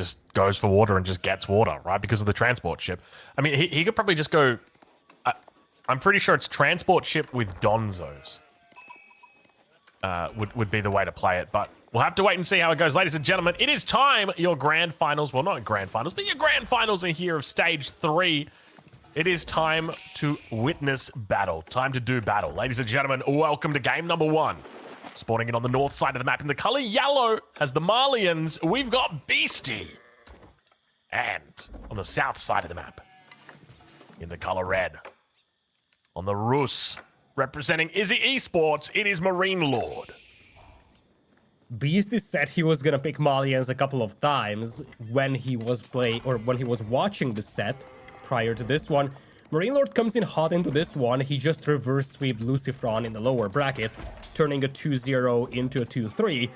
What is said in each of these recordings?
just goes for water and just gets water, right? Because of the transport ship. I mean, he could probably just go... I'm pretty sure it's transport ship with Donzos. Would be the way to play it, but we'll have to wait and see how it goes. Ladies and gentlemen, it is time. Your grand finals, well, not grand finals, but your grand finals are here of stage 3. It is time to witness battle. Time to do battle. Ladies and gentlemen, welcome to game number 1. Spawning in on the north side of the map in the color yellow as the Malians, we've got Beastyqt. And on the south side of the map, in the color red, on the Rus, representing Izzy Esports, it is MarineLorD. Beastyqt said he was gonna pick Malians a couple of times when he was watching the set prior to this one. MarineLorD comes in hot into this one. He just reverse sweeped Lucifron in the lower bracket, turning a 2-0 into a 2-3.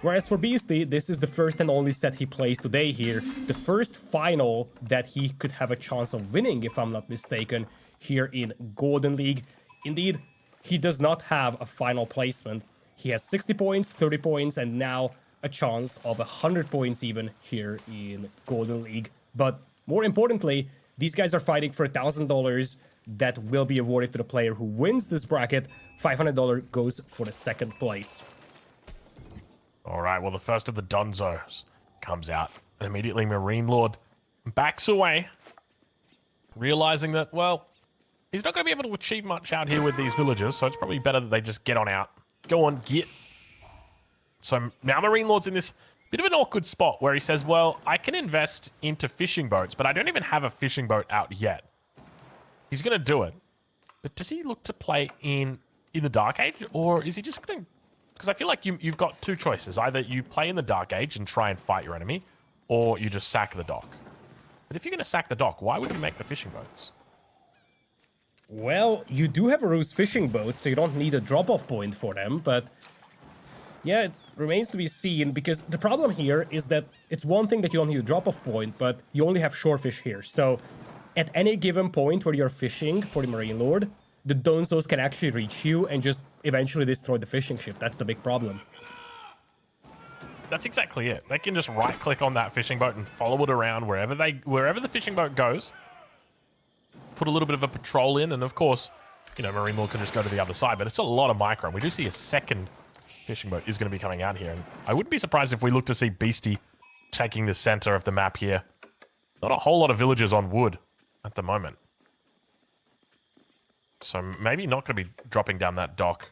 Whereas for Beastyqt, this is the first and only set he plays today here. The first final that he could have a chance of winning, if I'm not mistaken, here in Golden League. Indeed, he does not have a final placement. He has 60 points, 30 points, and now a chance of 100 points even here in Golden League. But more importantly, these guys are fighting for $1,000 that will be awarded to the player who wins this bracket. $500 goes for the second place. All right, well, the first of the Donzos comes out, and immediately MarineLorD backs away, realizing that, well, he's not going to be able to achieve much out here with these villagers, so it's probably better that they just get on out. Go on, get. So now MarineLorD's in this bit of an awkward spot where he says, well, I can invest into fishing boats, but I don't even have a fishing boat out yet. He's going to do it. But does he look to play in the Dark Age, or is he just going to... Because I feel like you've got two choices. Either you play in the Dark Age and try and fight your enemy, or you just sack the dock. But if you're going to sack the dock, why would you make the fishing boats? Well, you do have a Ruse fishing boat, so you don't need a drop-off point for them, but yeah, it remains to be seen, because the problem here is that it's one thing that you don't need a drop-off point, but you only have shorefish here, so at any given point where you're fishing for the MarineLorD, the Donzos can actually reach you and just eventually destroy the fishing ship. That's the big problem. That's exactly it. They can just right-click on that fishing boat and follow it around wherever the fishing boat goes. Put a little bit of a patrol in, and of course, you know, MarineLorD can just go to the other side, but it's a lot of micro. We do see a second fishing boat is going to be coming out here, and I wouldn't be surprised if we look to see Beastyqt taking the center of the map here. Not a whole lot of villagers on wood at the moment. So maybe not going to be dropping down that dock.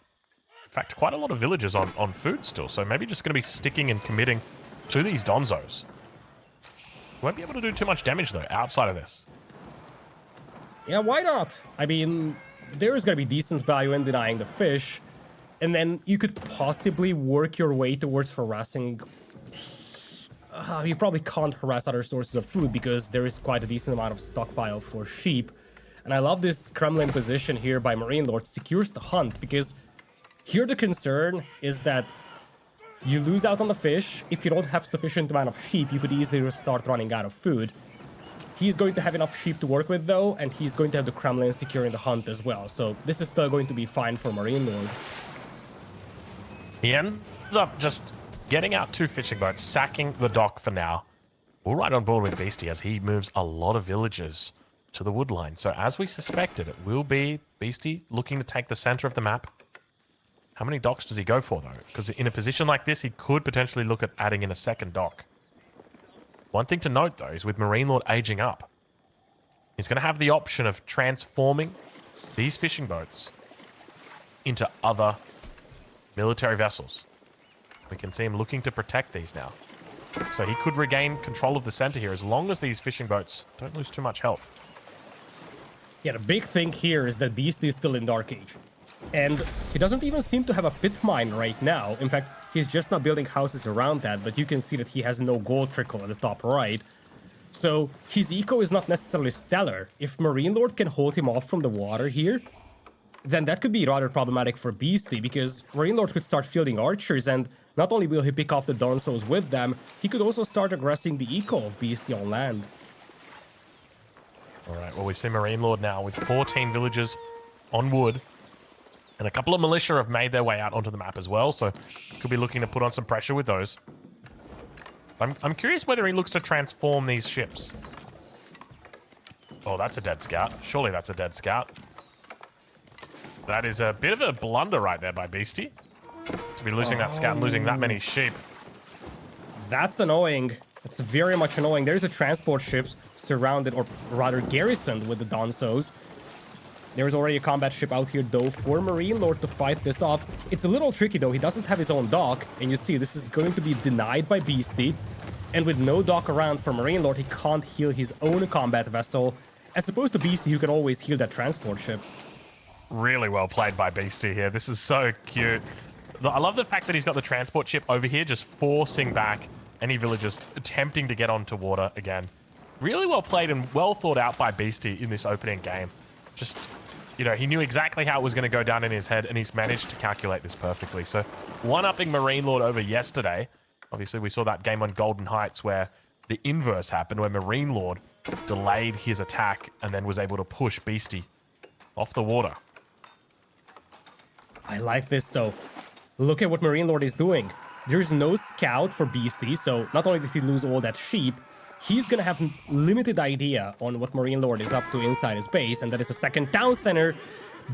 In fact, quite a lot of villagers on food still, so maybe just going to be sticking and committing to these Donzos. Won't be able to do too much damage, though, outside of this. Yeah, why not? I mean, there is going to be decent value in denying the fish, and then you could possibly work your way towards harassing... you probably can't harass other sources of food because there is quite a decent amount of stockpile for sheep. And I love this Kremlin position here by MarineLorD, secures the hunt, because here the concern is that you lose out on the fish. If you don't have sufficient amount of sheep, you could easily start running out of food. He's going to have enough sheep to work with, though, and he's going to have the Kremlin securing the hunt as well. So this is still going to be fine for MarineLorD. He ends up just getting out 2 fishing boats, sacking the dock for now. We're right on board with Beastyqt as he moves a lot of villagers to the wood line. So as we suspected, it will be Beastyqt looking to take the center of the map. How many docks does he go for, though? Because in a position like this, he could potentially look at adding in a second dock. One thing to note, though, is with MarineLorD aging up, he's going to have the option of transforming these fishing boats into other military vessels. We can see him looking to protect these now. So he could regain control of the center here as long as these fishing boats don't lose too much health. Yeah, the big thing here is that Beastyqt is still in Dark Age. And he doesn't even seem to have a pit mine right now. In fact, he's just not building houses around that, but you can see that he has no gold trickle at the top right. So his eco is not necessarily stellar. If MarineLorD can hold him off from the water here, then that could be rather problematic for Beastyqt, because MarineLorD could start fielding archers, and not only will he pick off the Donzos with them, he could also start aggressing the eco of Beastyqt on land. Alright, well, we see MarineLorD now with 14 villagers on wood, and a couple of militia have made their way out onto the map as well, so could be looking to put on some pressure with those. I'm curious whether he looks to transform these ships. Oh, that's a dead scout. Surely that's a dead scout. That is a bit of a blunder right there by Beasty. To be losing that scout and losing that many sheep. That's annoying. It's very much annoying. There's a transport ship surrounded, or rather garrisoned with the Donzos. There's already a combat ship out here, though, for MarineLorD to fight this off. It's a little tricky, though. He doesn't have his own dock, and you see this is going to be denied by Beasty. And with no dock around for MarineLorD, he can't heal his own combat vessel, as opposed to Beasty, who can always heal that transport ship. Really well played by Beasty here. This is so cute. I love the fact that he's got the transport ship over here, just forcing back any villagers attempting to get onto water again. Really well played and well thought out by Beasty in this opening game. Just, you know, he knew exactly how it was going to go down in his head, and he's managed to calculate this perfectly. So, one-upping MarineLorD over yesterday. Obviously, we saw that game on Golden Heights where the inverse happened, where MarineLorD delayed his attack and then was able to push Beasty off the water. I like this, though. Look at what MarineLorD is doing. There's no scout for Beasty, so not only did he lose all that sheep, he's gonna have limited idea on what MarineLorD is up to inside his base, and that is a second town center.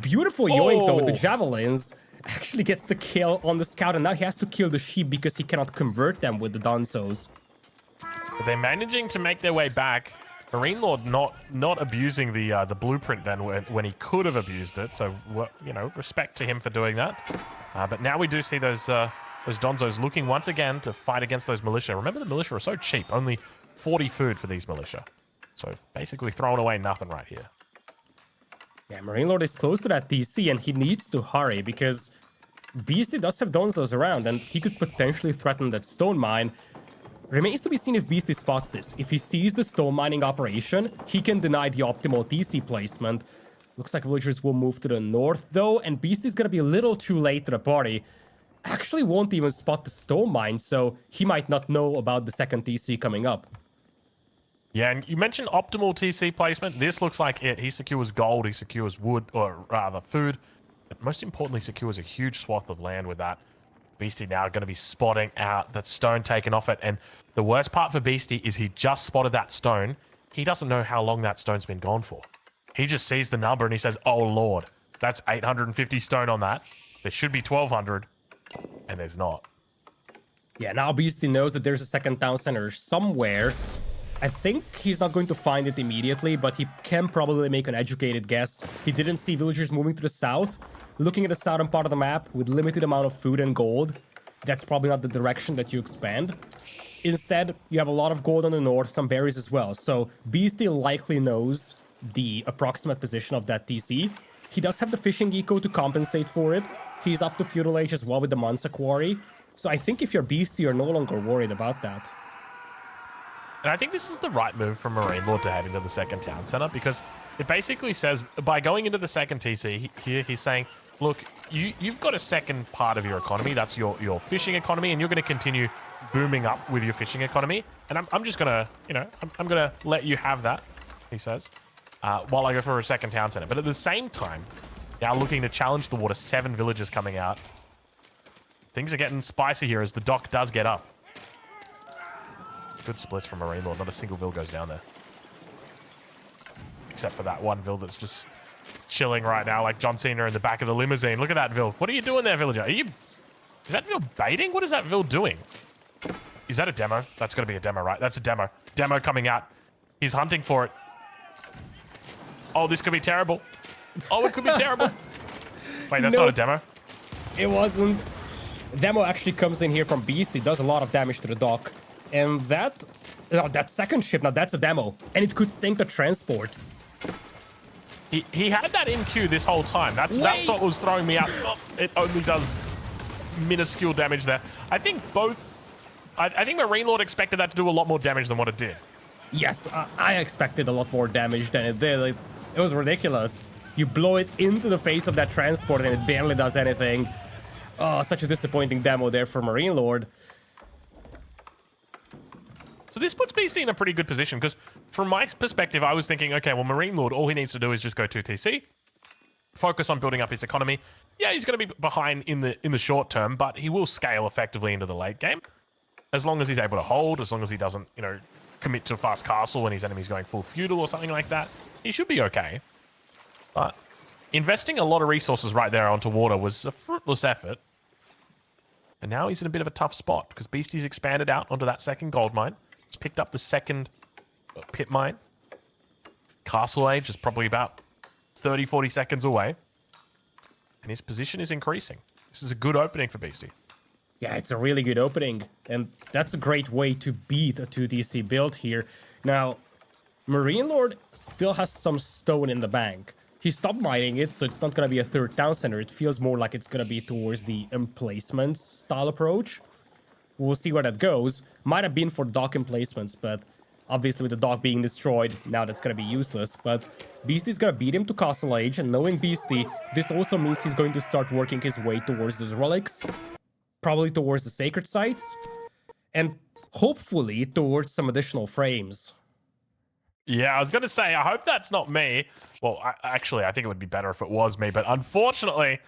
Beautiful yoink, though, with the javelins. Actually gets the kill on the scout, and now he has to kill the sheep because he cannot convert them with the Donzos. They're managing to make their way back. MarineLorD not abusing the blueprint then when he could have abused it. So, you know, respect to him for doing that. But now we do see those Donzos looking once again to fight against those militia. Remember, the militia are so cheap. Only 40 food for these militia. So basically throwing away nothing right here. Yeah, MarineLorD is close to that TC, and he needs to hurry because Beasty does have Donzos around, and he could potentially threaten that stone mine. Remains to be seen if Beasty spots this. If he sees the stone mining operation, he can deny the optimal TC placement. Looks like villagers will move to the north, though, and Beasty's gonna be a little too late to the party. Actually won't even spot the stone mine, so he might not know about the second TC coming up. Yeah, and you mentioned optimal TC placement. This looks like it. He secures gold, he secures wood, or rather food. But most importantly, secures a huge swath of land with that. Beasty now going to be spotting out that stone taken off it. And the worst part for Beasty is he just spotted that stone. He doesn't know how long that stone's been gone for. He just sees the number and he says, oh, Lord, that's 850 stone on that. There should be 1,200. And there's not. Yeah, now Beasty knows that there's a second town center somewhere. I think he's not going to find it immediately, but he can probably make an educated guess. He didn't see villagers moving to the south. Looking at the southern part of the map with limited amount of food and gold, that's probably not the direction that you expand. Instead, you have a lot of gold on the north, some berries as well. So Beasty likely knows the approximate position of that TC. He does have the fishing eco to compensate for it. He's up to feudal age as well with the Mansa quarry. So I think if you're Beasty, you're no longer worried about that. And I think this is the right move from MarineLorD to head into the second town center, because it basically says by going into the second TC here, he's saying, look, you've got a second part of your economy. That's your fishing economy, and you're going to continue booming up with your fishing economy. And I'm just going to, you know, I'm going to let you have that, he says, while I go for a second town center. But at the same time, now looking to challenge the water, 7 villagers coming out. Things are getting spicy here as the dock does get up. Good splits from MarineLorD. Not a single vill goes down there. Except for that one vill that's just chilling right now, like John Cena in the back of the limousine. Look at that vill. What are you doing there, villager? Is that vill baiting? What is that vill doing? Is that a demo? That's going to be a demo, right? That's a demo. Demo coming out. He's hunting for it. Oh, this could be terrible. Oh, it could be terrible. Wait, that's not a demo? It wasn't. Demo actually comes in here from Beasty, does a lot of damage to the dock. And that second ship, now that's a demo. And it could sink the transport. He had that in queue this whole time. That's what was throwing me out. Oh, it only does minuscule damage there. I think I think MarineLorD expected that to do a lot more damage than what it did. Yes, I expected a lot more damage than it did. It was ridiculous. You blow it into the face of that transport and it barely does anything. Oh, such a disappointing demo there for MarineLorD. So this puts BC in a pretty good position, because from my perspective, I was thinking, okay, well, MarineLorD, all he needs to do is just go to TC, focus on building up his economy. Yeah, he's going to be behind in the short term, but he will scale effectively into the late game. as long as he's able to hold, as long as he doesn't, you know, commit to a fast castle when his enemy's going full feudal or something like that, he should be okay. But investing a lot of resources right there onto water was a fruitless effort. And now he's in a bit of a tough spot because Beasty's expanded out onto that second gold mine. He's picked up the second pit mine. Castle Age is probably about 30, 40 seconds away. And his position is increasing. This is a good opening for Beasty. Yeah, it's a really good opening. And that's a great way to beat a 2DC build here. Now, MarineLorD still has some stone in the bank. He stopped mining it, so it's not going to be a third town center. It feels more like it's going to be towards the emplacements style approach. We'll see where that goes. Might have been for dock emplacements, but obviously with the dock being destroyed, now that's going to be useless. But Beasty's going to beat him to Castle Age, and knowing Beasty, this also means he's going to start working his way towards those relics. Probably towards the sacred sites. And hopefully towards some additional frames. Yeah, I was going to say, I hope that's not me. Well, actually, I think it would be better if it was me. But unfortunately,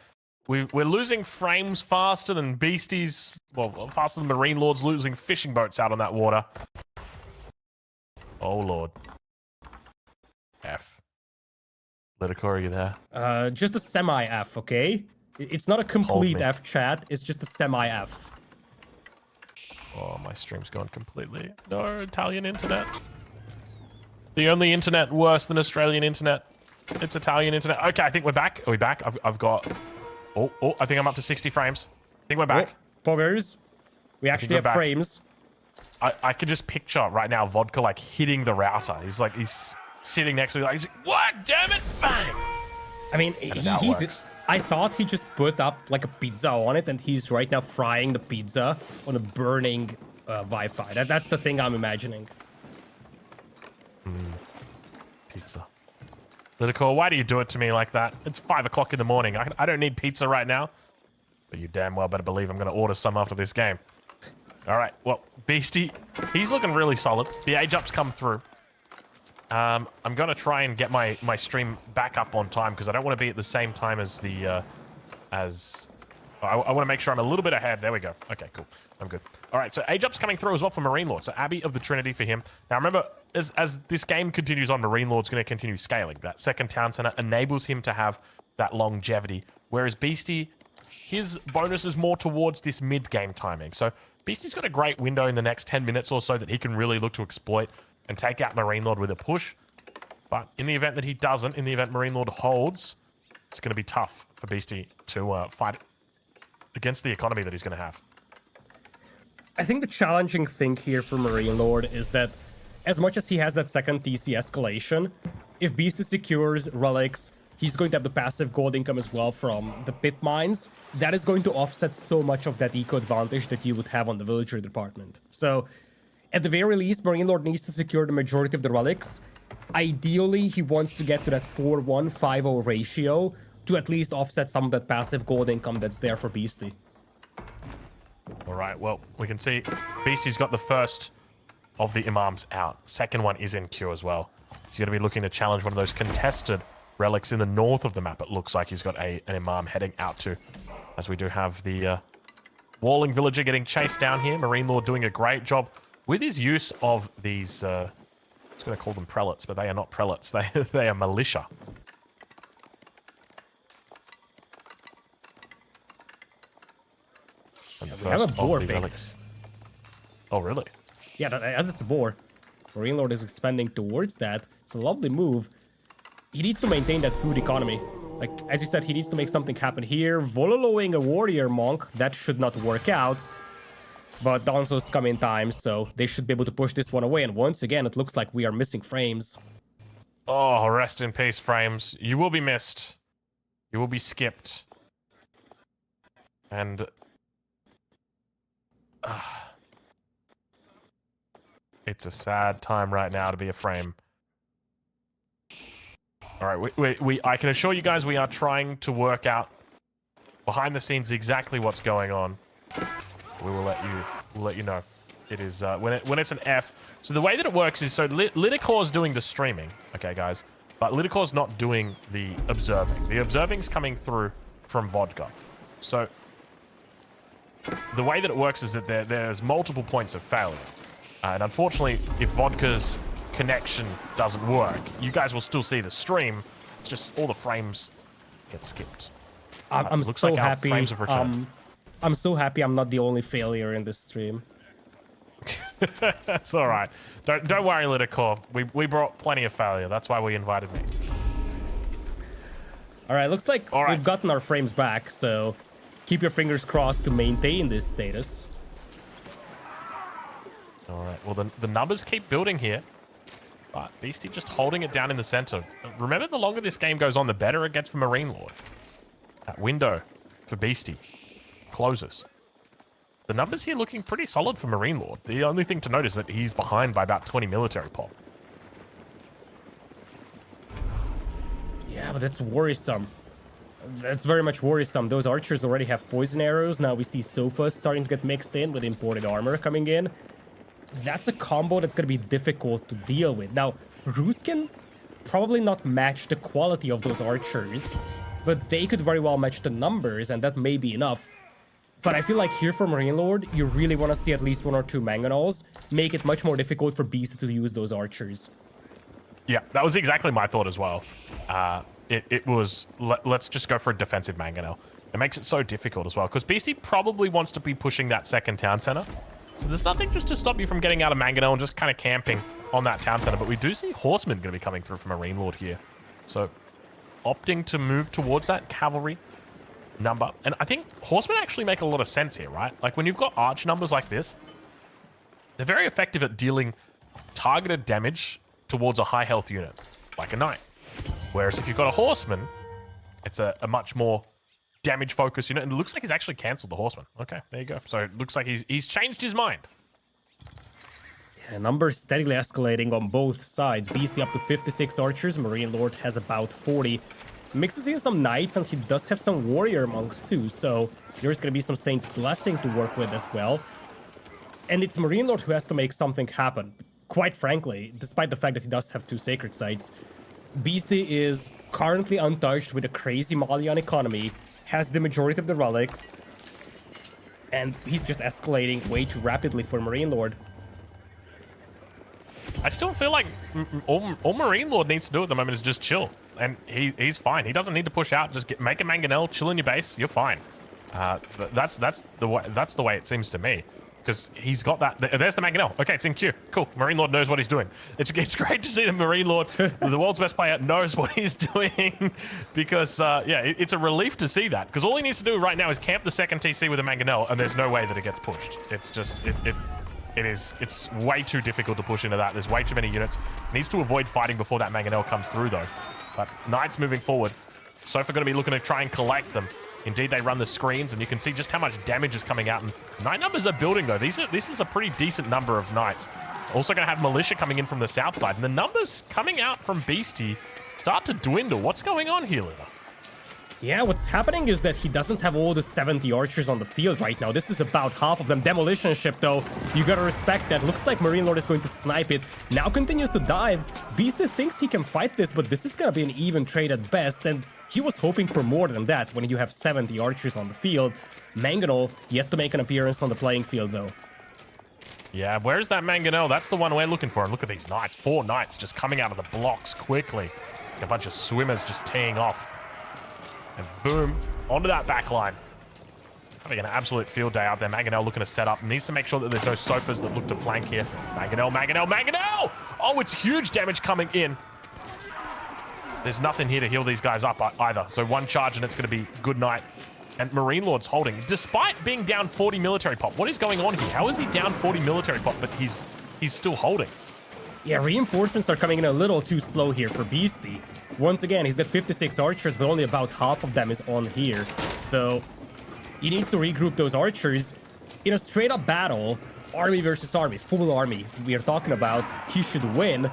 we're losing frames faster than Beasties. Well, faster than MarineLorD's losing fishing boats out on that water. Oh, Lord. F. Lidakor, are you there? Just a semi-F, okay? It's not a complete F, chat. It's just a semi-F. Oh, my stream's gone completely. No, Italian internet. The only internet worse than Australian internet. It's Italian internet. Okay, I think we're back. Are we back? I've got... Oh, I think I'm up to 60 frames. I think we're back. Oh, poggers. We actually have frames. I could just picture right now Vodka like hitting the router. He's sitting next to me like, he's like, what? Damn it! Bang! I mean, I thought he just put up like a pizza on it, and he's right now frying the pizza on a burning Wi-Fi. That's the thing I'm imagining. Pizza. Lidakor, why do you do it to me like that? It's 5 o'clock in the morning. I don't need pizza right now. But you damn well better believe I'm going to order some after this game. All right. Well, Beasty, he's looking really solid. The age ups come through. I'm going to try and get my stream back up on time because I don't want to be at the same time as the... I want to make sure I'm a little bit ahead. There we go. Okay, cool. I'm good. All right, so age up's coming through as well for MarineLorD. So Abbey of the Trinity for him. Now remember, as this game continues on, MarineLorD's going to continue scaling. That second town center enables him to have that longevity. Whereas Beasty, his bonus is more towards this mid-game timing. So Beasty's got a great window in the next 10 minutes or so that he can really look to exploit and take out MarineLorD with a push. But in the event that he doesn't, in the event MarineLorD holds, it's going to be tough for Beasty to fight against the economy that he's going to have. I think the challenging thing here for MarineLorD is that as much as he has that second TC escalation, if Beasty secures relics, he's going to have the passive gold income as well from the pit mines. That is going to offset so much of that eco advantage that you would have on the villager department. So at the very least, MarineLorD needs to secure the majority of the relics. Ideally, he wants to get to that 4-1-5-0 ratio to at least offset some of that passive gold income that's there for Beasty. All right, well, we can see Beasty's got the first of the imams out. Second one is in queue as well. He's going to be looking to challenge one of those contested relics in the north of the map. It looks like he's got an imam heading out to, as we do have the walling villager getting chased down here. MarineLorD doing a great job with his use of these, I was going to call them prelates, but they are not prelates. They are militia. Yeah, we have a boar picked. Oh, really? Yeah, that's the boar. MarineLorD is expanding towards that. It's a lovely move. He needs to maintain that food economy. Like, as you said, he needs to make something happen here. Vololoing a warrior monk, that should not work out. But Donzo's come in time, so they should be able to push this one away. And once again, it looks like we are missing frames. Oh, rest in peace, frames. You will be missed. You will be skipped. And... it's a sad time right now to be a frame. All right, I can assure you guys we are trying to work out behind the scenes exactly what's going on. We will let you know. It is when it's an F. So the way that it works is Lidakor's doing the streaming, okay, guys, but Lidakor's not doing the observing. The observing's coming through from Vodka. So the way that it works is that there's multiple points of failure. And unfortunately, if Vodka's connection doesn't work, you guys will still see the stream. It's just all the frames get skipped. I'm looks so like our happy. frames have returned. I'm so happy I'm not the only failure in this stream. That's all right. Don't worry, Lidakor. We brought plenty of failure. That's why we invited me. All right, looks like All right. we've gotten our frames back, so keep your fingers crossed to maintain this status. All right. Well, the numbers keep building here. But Beasty just holding it down in the center. Remember, the longer this game goes on, the better it gets for MarineLorD. That window for Beasty closes. The numbers here looking pretty solid for MarineLorD. The only thing to note is that he's behind by about 20 military pop. Yeah, but that's worrisome. That's very much worrisome. Those archers already have poison arrows. Now we see sofas starting to get mixed in with imported armor coming in. That's a combo that's going to be difficult to deal with. Now, Roos can probably not match the quality of those archers, but they could very well match the numbers, and that may be enough. But I feel like here for MarineLorD, you really want to see at least 1 or 2 mangonels, make it much more difficult for Beasty to use those archers. Yeah, that was exactly my thought as well. It was, let's just go for a defensive mangonel. It makes it so difficult as well, because Beasty probably wants to be pushing that second town center. So there's nothing just to stop you from getting out of mangonel and just kind of camping on that town center. But we do see horsemen going to be coming through from MarineLorD here. So opting to move towards that cavalry number. And I think horsemen actually make a lot of sense here, right? Like when you've got arch numbers like this, they're very effective at dealing targeted damage towards a high health unit, like a knight. Whereas if you've got a horseman, it's a much more damage focused unit. And it looks like he's actually cancelled the horseman. Okay, there you go. So it looks like he's changed his mind. Yeah, numbers steadily escalating on both sides. Beasty up to 56 archers. MarineLorD has about 40. Mixes in some knights, and he does have some warrior monks too. So there's going to be some Saint's Blessing to work with as well. And it's MarineLorD who has to make something happen. Quite frankly, despite the fact that he does have 2 sacred sites, Beasty is currently untouched with a crazy Malian economy, has the majority of the relics, and he's just escalating way too rapidly for MarineLorD. I still feel like all MarineLorD needs to do at the moment is just chill. And he's fine. He doesn't need to push out. Just make a mangonel, chill in your base. You're fine. That's the way it seems to me. Because he's got that. There's the mangonel. Okay, it's in queue. Cool. MarineLorD knows what he's doing. It's great to see the MarineLorD, the world's best player, knows what he's doing. Because, yeah, it's a relief to see that. Because all he needs to do right now is camp the second TC with a mangonel, and there's no way that it gets pushed. It's just, it's way too difficult to push into that. There's way too many units. Needs to avoid fighting before that mangonel comes through, though. But Knights moving forward. Sofa going to be looking to try and collect them. Indeed, they run the screens, and you can see just how much damage is coming out. And Knight numbers are building, though. This is a pretty decent number of Knights. Also going to have Militia coming in from the south side. And the numbers coming out from Beasty start to dwindle. What's going on here, Lida? Yeah, what's happening is that he doesn't have all the 70 archers on the field right now. This is about half of them. Demolition ship, though, you gotta respect that. Looks like MarineLorD is going to snipe it. Now continues to dive. Beasty thinks he can fight this, but this is gonna be an even trade at best, and he was hoping for more than that when you have 70 archers on the field. Mangonel yet to make an appearance on the playing field, though. Yeah, where is that mangonel? That's the one we're looking for. And look at these Knights. 4 Knights just coming out of the blocks quickly. A bunch of swimmers just teeing off. And boom, onto that back line. Having an absolute field day out there. Mangonel looking to set up. Needs to make sure that there's no sofas that look to flank here. Mangonel, Mangonel, Mangonel! Oh, it's huge damage coming in. There's nothing here to heal these guys up either. So 1 charge and it's going to be good night. And MarineLorD's holding. Despite being down 40 military pop. What is going on here? How is he down 40 military pop, but he's still holding? Yeah, reinforcements are coming in a little too slow here for Beasty. Once again, he's got 56 archers, but only about half of them is on here. So he needs to regroup those archers. In a straight-up battle, army versus army, full army, we are talking about, he should win.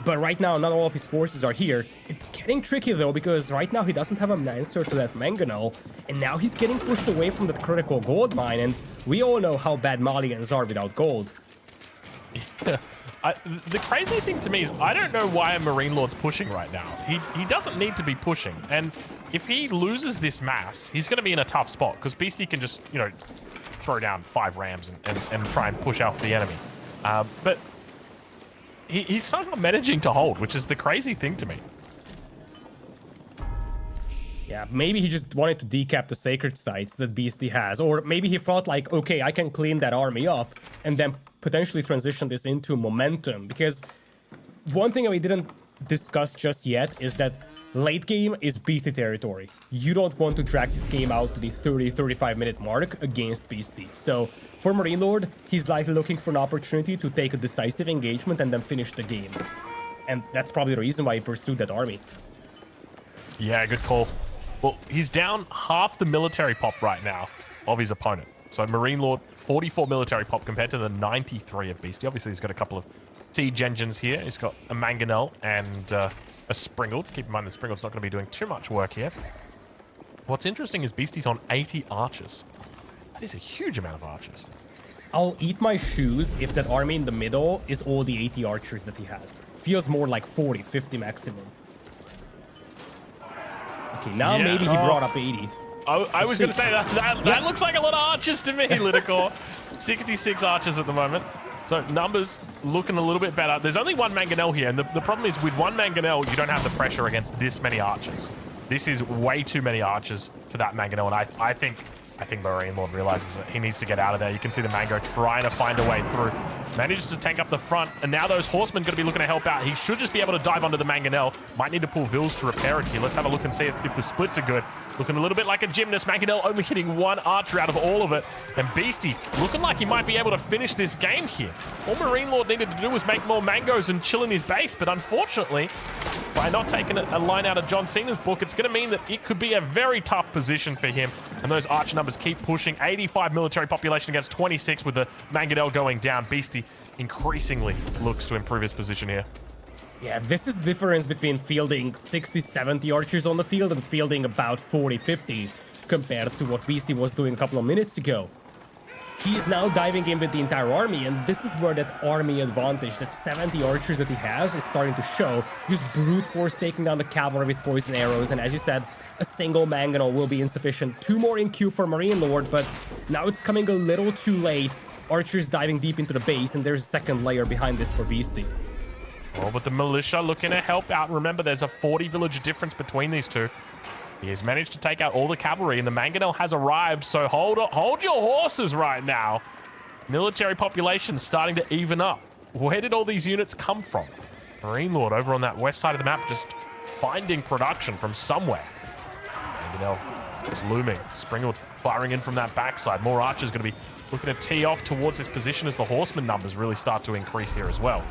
But right now, not all of his forces are here. It's getting tricky, though, because right now he doesn't have an answer to that mangonel. And now he's getting pushed away from that critical gold mine, and we all know how bad Malians are without gold. Yeah. The crazy thing to me is I don't know why MarineLorD's pushing right now. He doesn't need to be pushing. And if he loses this mass, he's going to be in a tough spot because Beasty can just, you know, throw down 5 rams and try and push off the enemy. But he's somehow managing to hold, which is the crazy thing to me. Yeah, maybe he just wanted to decap the sacred sites that Beasty has. Or maybe he thought like, okay, I can clean that army up and then potentially transition this into momentum. Because one thing that we didn't discuss just yet is that late game is Beasty territory. You don't want to drag this game out to the 30-35 minute mark against Beasty. So for MarineLorD, he's likely looking for an opportunity to take a decisive engagement and then finish the game. And that's probably the reason why he pursued that army. Yeah, good call. Well, he's down half the military pop right now of his opponent. So MarineLorD, 44 military pop compared to the 93 of Beasty. Obviously, he's got a couple of siege engines here. He's got a mangonel and a springled. Keep in mind the springled's not going to be doing too much work here. What's interesting is Beasty's on 80 archers. That is a huge amount of archers. I'll eat my shoes if that army in the middle is all the 80 archers that he has. Feels more like 40, 50 maximum. Okay, now maybe he brought up 80. I was going to say that looks like a lot of archers to me, Lidakor. 66 archers at the moment. So numbers looking a little bit better. There's only one mangonel here, and the problem is with one mangonel, you don't have the pressure against this many archers. This is way too many archers for that mangonel, and I think MarineLorD realizes that he needs to get out of there. You can see the Mango trying to find a way through. Manages to tank up the front, and now those horsemen going to be looking to help out. He should just be able to dive onto the Mangonel. Might need to pull Vils to repair it here. Let's have a look and see if the splits are good. Looking a little bit like a gymnast. Mangonel only hitting one archer out of all of it. And Beasty looking like he might be able to finish this game here. All MarineLorD needed to do was make more Mangos and chill in his base, but unfortunately, by not taking a line out of John Cena's book, it's going to mean that it could be a very tough position for him. And those archer numbers keep pushing. 85 military population against 26 with the Mangonel going down. Beasty increasingly looks to improve his position here. Yeah, this is the difference between fielding 60, 70 archers on the field and fielding about 40, 50 compared to what Beasty was doing a couple of minutes ago. He's now diving in with the entire army, and this is where that army advantage, that 70 archers that he has, is starting to show. Just brute force taking down the cavalry with poison arrows, and as you said, a single mangonel will be insufficient. 2 more in queue for MarineLorD, but now it's coming a little too late. Archers diving deep into the base, and there's a second layer behind this for Beasty. Oh, but the militia looking to help out. Remember, there's a 40 village difference between these two. He has managed to take out all the cavalry, and the Mangonel has arrived, so hold your horses right now. Military population starting to even up. Where did all these units come from? MarineLorD over on that west side of the map just finding production from somewhere. Mangonel just looming. Springald firing in from that backside. More archers going to be looking to tee off towards this position as the horseman numbers really start to increase here as well.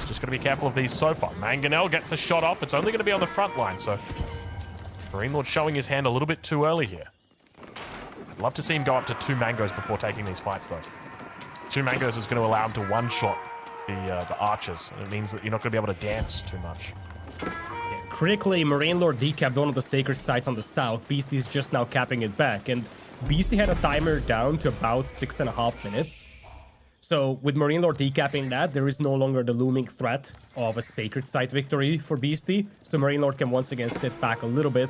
Just got to be careful of these so far. Mangonel gets a shot off. It's only going to be on the front line, so MarineLorD showing his hand a little bit too early here. I'd love to see him go up to 2 Mangos before taking these fights, though. 2 Mangos is going to allow him to one-shot the archers, and it means that you're not going to be able to dance too much. Yeah, critically, MarineLorD decapped one of the sacred sites on the south. Beasty is just now capping it back, and Beasty had a timer down to about 6.5 minutes. So with MarineLorD decapping that, there is no longer the looming threat of a sacred site victory for Beasty. So MarineLorD can once again sit back a little bit.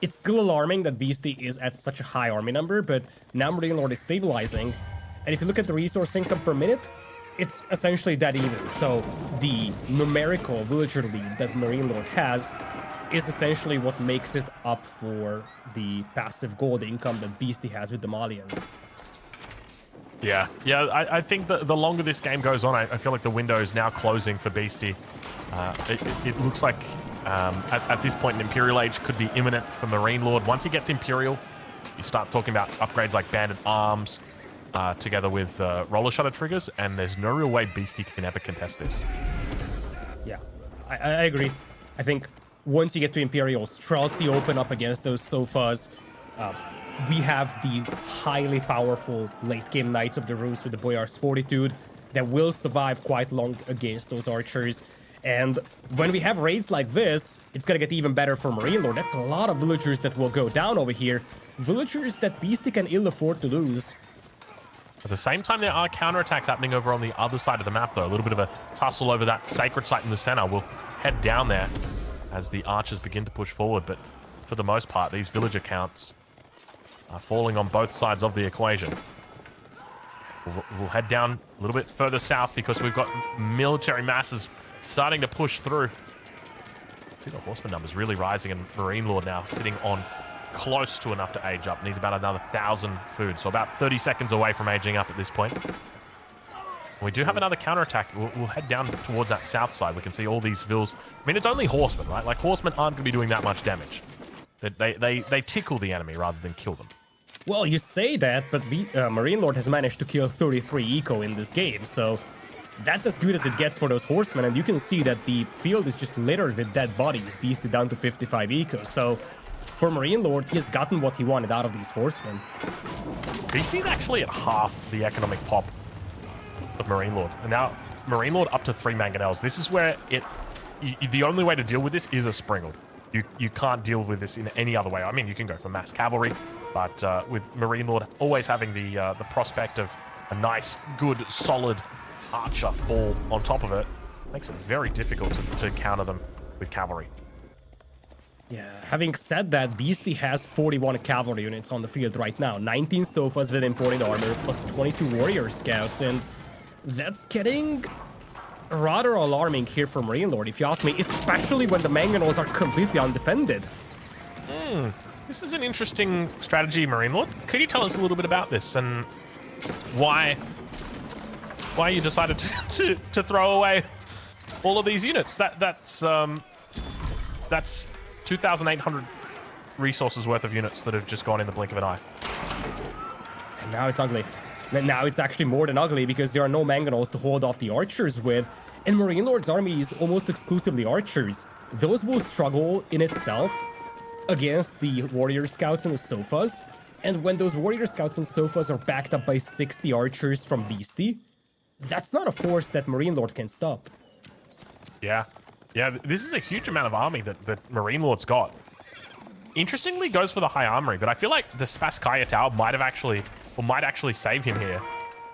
It's still alarming that Beasty is at such a high army number, but now MarineLorD is stabilizing. And if you look at the resource income per minute, it's essentially dead even. So the numerical villager lead that MarineLorD has is essentially what makes it up for the passive gold income that Beasty has with the Malians. Yeah, I think that the longer this game goes on, I feel like the window is now closing for Beasty. It looks like at this point an Imperial Age could be imminent for MarineLorD. Once he gets Imperial, you start talking about upgrades like Banded Arms, together with roller shutter triggers, and there's no real way Beasty can ever contest this. Yeah, I agree. I think once you get to Imperial, Streltsy open up against those sofas. We have the highly powerful late-game Knights of the Roost with the Boyar's Fortitude that will survive quite long against those archers. And when we have raids like this, it's gonna get even better for MarineLorD. That's a lot of villagers that will go down over here. Villagers that Beasty can ill afford to lose. At the same time, there are counterattacks happening over on the other side of the map, though. A little bit of a tussle over that sacred site in the center. We'll head down there as the archers begin to push forward. But for the most part, these villager counts are falling on both sides of the equation. We'll head down a little bit further south because we've got military masses starting to push through. See the horseman numbers really rising, and MarineLorD now sitting on close to enough to age up. Needs about another 1,000 food, so about 30 seconds away from aging up at this point. We do have another counterattack. We'll head down towards that south side. We can see all these vills. I mean, it's only horsemen, right? Like, horsemen aren't going to be doing that much damage. They tickle the enemy rather than kill them. Well, you say that, but MarineLorD has managed to kill 33 eco in this game, so that's as good as it gets for those horsemen, and you can see that the field is just littered with dead bodies, beasted down to 55 eco, so for MarineLorD, he has gotten what he wanted out of these horsemen. Beasty's actually at half the economic pop of MarineLorD, and now MarineLorD up to 3 mangonels. This is where the only way to deal with this is a springled. You can't deal with this in any other way. I mean, you can go for mass cavalry, but with MarineLorD always having the prospect of a nice, good, solid archer ball on top of it, makes it very difficult to counter them with cavalry. Yeah, having said that, Beasty has 41 cavalry units on the field right now, 19 sofas with imported armor, plus 22 warrior scouts, and that's getting rather alarming here for MarineLorD, if you ask me, especially when the mangonels are completely undefended. This is an interesting strategy, MarineLorD. Could you tell us a little bit about this and why you decided to throw away all of these units? That's 2,800 resources worth of units that have just gone in the blink of an eye. And now it's ugly. And now it's actually more than ugly because there are no mangonels to hold off the archers with, and MarineLorD's army is almost exclusively archers. Those will struggle in itself against the warrior scouts and the sofas, and when those warrior scouts and sofas are backed up by 60 archers from Beasty, that's not a force that MarineLorD can stop. Yeah, this is a huge amount of army that MarineLorD's got. Interestingly, goes for the high armory, but I feel like the Spasskaya Tower might actually save him here.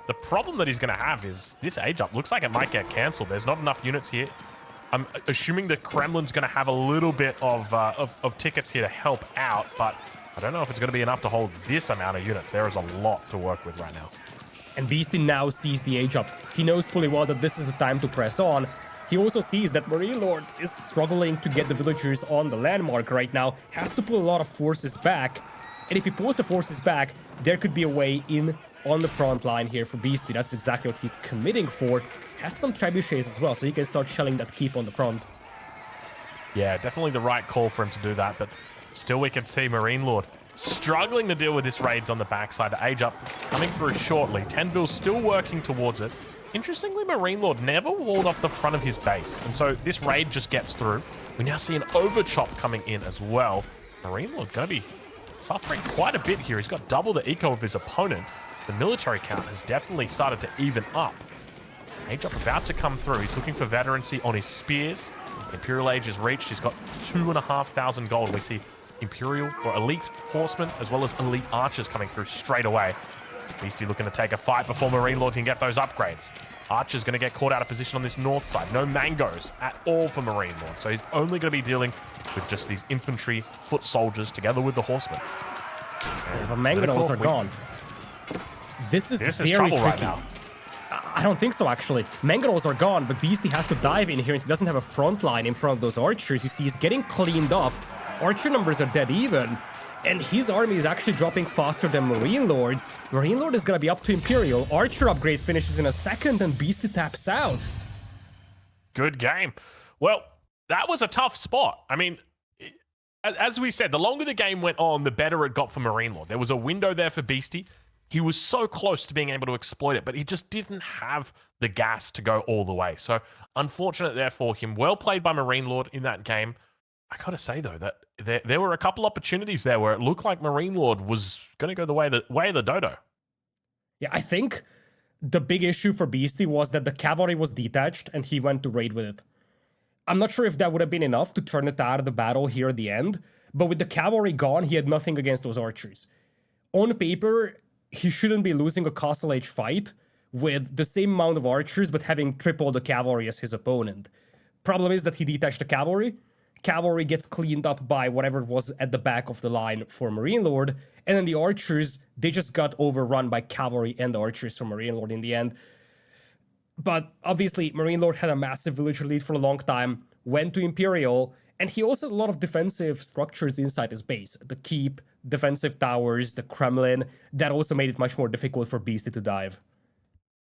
The problem that he's going to have is this age up looks like it might get cancelled. There's not enough units here. I'm assuming the Kremlin's going to have a little bit of tickets here to help out, but I don't know if it's going to be enough to hold this amount of units. There is a lot to work with right now. And Beasty now sees the age up. He knows fully well that this is the time to press on. He also sees that MarineLorD is struggling to get the villagers on the landmark right now, has to pull a lot of forces back. And if he pulls the forces back, there could be a way in on the front line here for Beasty. That's exactly what he's committing for. Has some trebuchets as well, so he can start shelling that keep on the front. Yeah, definitely the right call for him to do that, but still we can see MarineLorD struggling to deal with this raids on the backside. Age up coming through shortly. Tenville's still working towards it. Interestingly, MarineLorD never walled off the front of his base, and so this raid just gets through. We now see an overchop coming in as well. MarineLorD going to be suffering quite a bit here. He's got double the eco of his opponent. The military count has definitely started to even up. Age up about to come through. He's looking for veterancy on his spears. Imperial Age is reached. He's got 2,500 gold. We see Imperial or elite horsemen as well as elite archers coming through straight away. Beasty looking to take a fight before MarineLorD can get those upgrades. Archer's going to get caught out of position on this north side. No mangoes at all for MarineLorD. So he's only going to be dealing with just these infantry foot soldiers together with the horsemen. The mangonels are gone. This is very trouble tricky. Right now. I don't think so, actually. Mangonels are gone, but Beasty has to dive in here, and he doesn't have a front line in front of those archers. You see, he's getting cleaned up. Archer numbers are dead even, and his army is actually dropping faster than MarineLorD's. MarineLorD is gonna be up to Imperial. Archer upgrade finishes in a second, and Beasty taps out. Good game. Well, that was a tough spot. I mean, as we said, the longer the game went on, the better it got for MarineLorD. There was a window there for Beasty. He was so close to being able to exploit it, but he just didn't have the gas to go all the way. So unfortunate there for him. Well played by MarineLorD in that game. I gotta say, though, that there were a couple opportunities there where it looked like MarineLorD was going to go the way of the dodo. Yeah, I think the big issue for Beasty was that the cavalry was detached and he went to raid with it. I'm not sure if that would have been enough to turn it out of the battle here at the end, but with the cavalry gone, he had nothing against those archers. On paper, he shouldn't be losing a Castle Age fight with the same amount of archers but having triple the cavalry as his opponent. Problem is that he detached the cavalry, Cavalry gets cleaned up by whatever was at the back of the line for MarineLorD, and then the archers, they just got overrun by cavalry and archers from MarineLorD in the end. But obviously, MarineLorD had a massive villager lead for a long time, went to Imperial, and he also had a lot of defensive structures inside his base. The keep, defensive towers, the Kremlin, that also made it much more difficult for Beastyqt to dive.